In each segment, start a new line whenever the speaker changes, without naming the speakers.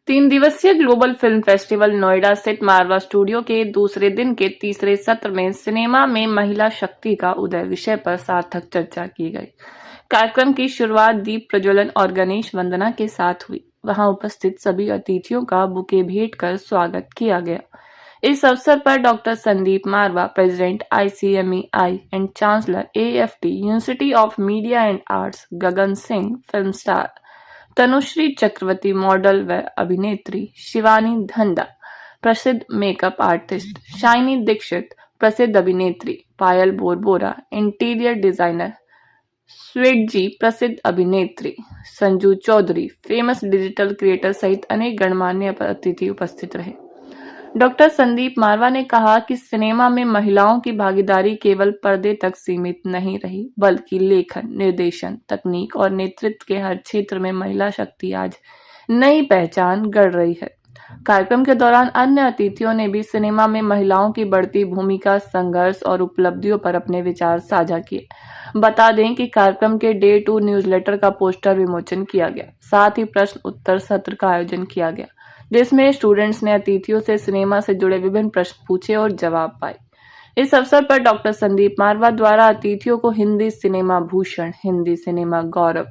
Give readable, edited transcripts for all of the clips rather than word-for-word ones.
3 दिवसीय global film festival Noida स्थित मारवा studio के दूसरे दिन के तीसरे सत्र में सिनेमा में महिला शक्ति का उदय विषय पर सार्थक चर्चा की गई। कार्यक्रम की शुरुआत दीप प्रज्वलन और गणेश वंदना के साथ हुई। वहां उपस्थित सभी अतिथियों का बुके भेंट कर स्वागत किया गया। इस अवसर पर doctor Sandeep Marwah, president ICMEI and chancellor AFT university of media and arts, Gagan Singh, film star Tanushree Chakraborty, model व अभिनेत्री शिवानी धंधा, प्रसिद्ध मेकअप आर्टिस्ट शाइनी दीक्षित, प्रसिद्ध अभिनेत्री Payal Borbora, interior designer sweet ji, प्रसिद्ध अभिनेत्री Sanju Chaudhary, famous digital creator सहित अनेक गणमान्य अतिथि उपस्थित रहे। डॉक्टर संदीप मारवा ने कहा कि सिनेमा में महिलाओं की भागीदारी केवल पर्दे तक सीमित नहीं रही, बल्कि लेखन, निर्देशन, तकनीक और नेतृत्व के हर क्षेत्र में महिला शक्ति आज नई पहचान गढ़ रही है। कार्यक्रम के दौरान अन्य अतिथियों ने भी सिनेमा में महिलाओं की बढ़ती भूमिका, संघर्ष और उपलब्धियों पर अपने विचार साझा किए। बता दें कि कार्यक्रम के डे 2 न्यूज़लेटर का पोस्टर विमोचन किया गया। साथ ही प्रश्न उत्तर सत्र का आयोजन किया गया, जिसमें स्टूडेंट्स ने अतिथियों से सिनेमा से जुड़े विभिन्न प्रश्न पूछे और जवाब पाए। इस अवसर पर डॉक्टर संदीप मारवा द्वारा अतिथियों को हिंदी सिनेमा भूषण, हिंदी सिनेमा गौरव,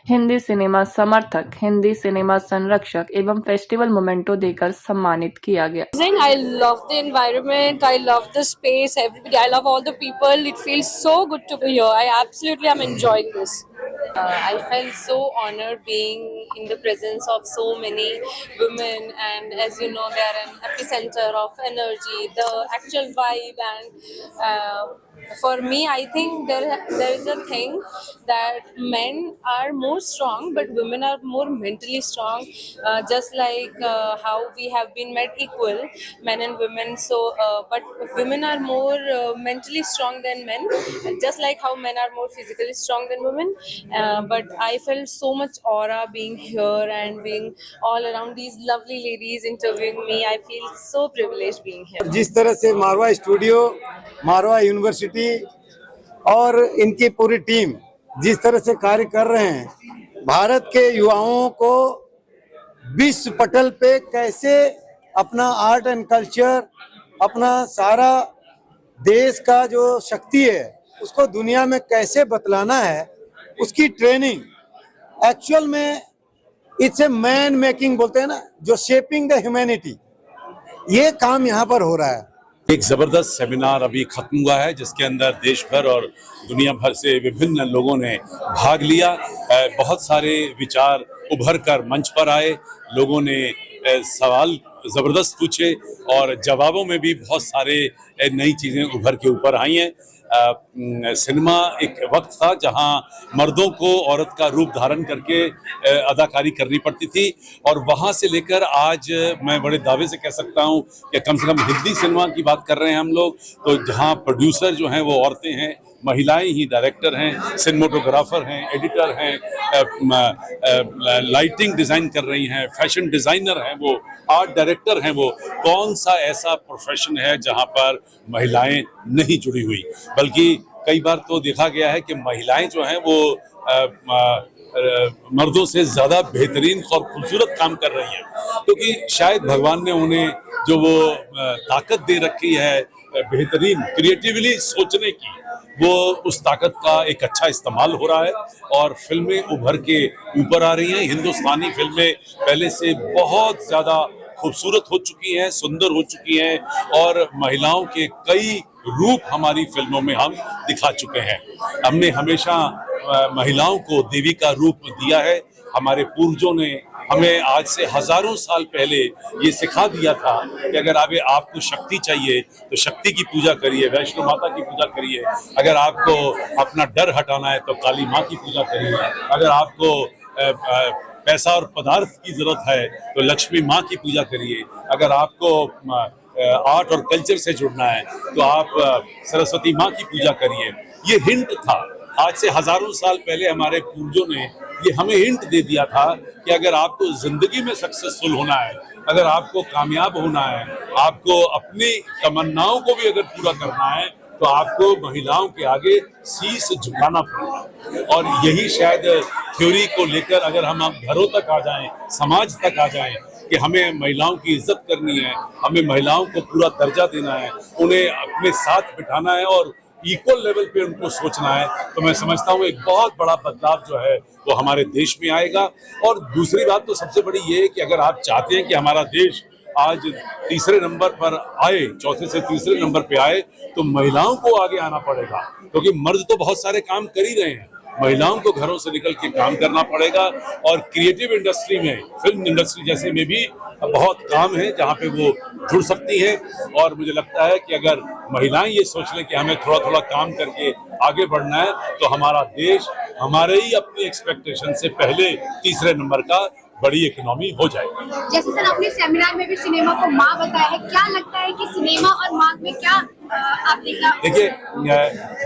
हिंदी सिनेमा समर्थक, हिंदी सिनेमा संरक्षक एवं फेस्टिवल मोमेंटो देकर सम्मानित किया गया।
I love the environment, I love the space, everybody, I love all the people. It feels so good to be here. I absolutely am enjoying this.
I felt so honored being in the presence of so many women, and as you know, they are an epicenter of energy, the actual vibe, and for me, I think there is a thing that men are more strong, but women are more mentally strong. Just like how we have been made equal, men and women. So, but women are more mentally strong than men, just like how men are more physically strong than women. But I felt so much aura being here and being all around these lovely ladies interviewing me. I feel so privileged being here.
जिस तरह से मारवा studio, मारवा university और इनकी पूरी team जिस तरह से कार्य कर रहे हैं, भारत के युवाओं को विश्व पटल पे कैसे अपना आर्ट एंड कल्चर, अपना सारा देश का जो शक्ति है उसको दुनिया में कैसे बतलाना है, उसकी ट्रेनिंग एक्चुअल में इट्स ए मैन मेकिंग बोलते हैं ना, जो शेपिंग द ह्यूमैनिटी, ये काम यहाँ पर हो रहा है।
एक जबरदस्त सेमिनार अभी खत्म हुआ है, जिसके अंदर देश भर और दुनिया भर से विभिन्न लोगों ने भाग लिया। बहुत सारे विचार उभर कर मंच पर आए, लोगों ने सवाल जबरदस्त पूछे और जवाबों में भी बहुत सारे नई चीजें उभर के ऊपर आई हैं। सिनेमा एक वक्त था जहां मर्दों को औरत का रूप धारण करके अदाकारी करनी पड़ती थी, और वहां से लेकर आज मैं बड़े दावे से कह सकता हूं कि कम से कम हिंदी सिनेमा की बात कर रहे हैं हम लोग, तो जहां प्रोड्यूसर जो हैं वो औरतें हैं, महिलाएं ही डायरेक्टर हैं, सिनेमेटोग्राफर हैं, एडिटर हैं, लाइटिंग डिज़ाइन कर रही हैं, फैशन डिज़ाइनर हैं, वो आर्ट डायरेक्टर हैं। वो कौन सा ऐसा प्रोफेशन है जहां पर महिलाएं नहीं जुड़ी हुई? बल्कि कई बार तो देखा गया है कि महिलाएं जो हैं वो मर्दों से ज़्यादा बेहतरीन और खूबसूरत काम कर रही हैं, क्योंकि शायद भगवान ने उन्हें जो वो ताकत दे रखी है बेहतरीन क्रिएटिवली सोचने की, वो उस ताकत का एक अच्छा इस्तेमाल हो रहा है और फिल्में उभर के ऊपर आ रही हैं। हिंदुस्तानी फिल्में पहले से बहुत ज़्यादा खूबसूरत हो चुकी हैं, सुंदर हो चुकी हैं, और महिलाओं के कई रूप हमारी फिल्मों में हम दिखा चुके हैं। हमने हमेशा महिलाओं को देवी का रूप दिया है। हमारे पूर्वजों ने हमें आज से हजारों साल पहले ये सिखा दिया था कि अगर आपको शक्ति चाहिए तो शक्ति की पूजा करिए, वैष्णो माता की पूजा करिए। अगर आपको अपना डर हटाना है तो काली माँ की पूजा करिए। अगर आपको पैसा और पदार्थ की जरूरत है तो लक्ष्मी माँ की पूजा करिए। अगर आपको आर्ट और कल्चर से जुड़ना है तो आप सरस्वती माँ की पूजा करिए। ये हिंट था, आज से हजारों साल पहले हमारे पूर्वजों ने ये हमें हिंट दे दिया था कि अगर आपको जिंदगी में सक्सेसफुल होना है, अगर आपको कामयाब होना है, आपको अपनी तमन्नाओं को भी अगर पूरा करना है, तो आपको महिलाओं के आगे शीश झुकाना पड़ेगा। और यही शायद थ्योरी को लेकर अगर हम घरों तक आ जाएं, समाज तक आ जाएं, कि हमें महिलाओं की इज्जत करनी है, हमें महिलाओं को पूरा दर्जा देना है, उन्हें अपने साथ बिठाना है और इक्वल लेवल पे उनको सोचना है, तो मैं समझता हूँ एक बहुत बड़ा बदलाव जो है वो हमारे देश में आएगा। और दूसरी बात तो सबसे बड़ी ये है कि अगर आप चाहते हैं कि हमारा देश आज तीसरे नंबर पर आए, चौथे से तीसरे नंबर पे आए, तो महिलाओं को आगे आना पड़ेगा, क्योंकि मर्द तो बहुत सारे काम कर ही रहे हैं, महिलाओं को घरों से निकल के काम करना पड़ेगा। और क्रिएटिव इंडस्ट्री में, फिल्म इंडस्ट्री जैसे में भी बहुत काम है जहाँ पे वो जुड़ सकती हैं। और मुझे लगता है कि अगर महिलाएं ये सोच लें कि हमें थोड़ा थोड़ा काम करके आगे बढ़ना है, तो हमारा देश हमारे ही अपनी एक्सपेक्टेशन से पहले तीसरे नंबर का बड़ी इकोनॉमी हो जाएगी।
जैसे सर अपने सेमिनार में भी सिनेमा को माँ बताया है, क्या लगता है कि सिनेमा और माँ में क्या आप
देखिए,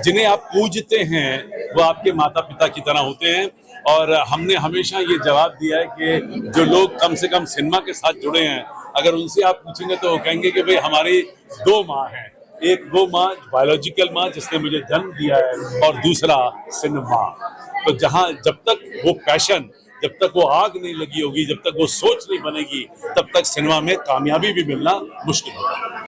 जिन्हें आप पूजते हैं वो आपके माता पिता की तरह होते हैं। और हमने हमेशा ये जवाब दिया है कि जो लोग कम से कम सिनेमा के साथ जुड़े हैं, अगर उनसे आप पूछेंगे तो वो कहेंगे कि भाई हमारी दो माँ हैं, एक वो माँ बायोलॉजिकल माँ जिसने मुझे जन्म दिया है, और दूसरा सिनेमा। तो जहाँ जब तक वो पैशन, जब तक वो आग नहीं लगी होगी, जब तक वो सोच नहीं बनेगी, तब तक सिनेमा में कामयाबी भी मिलना मुश्किल होगा।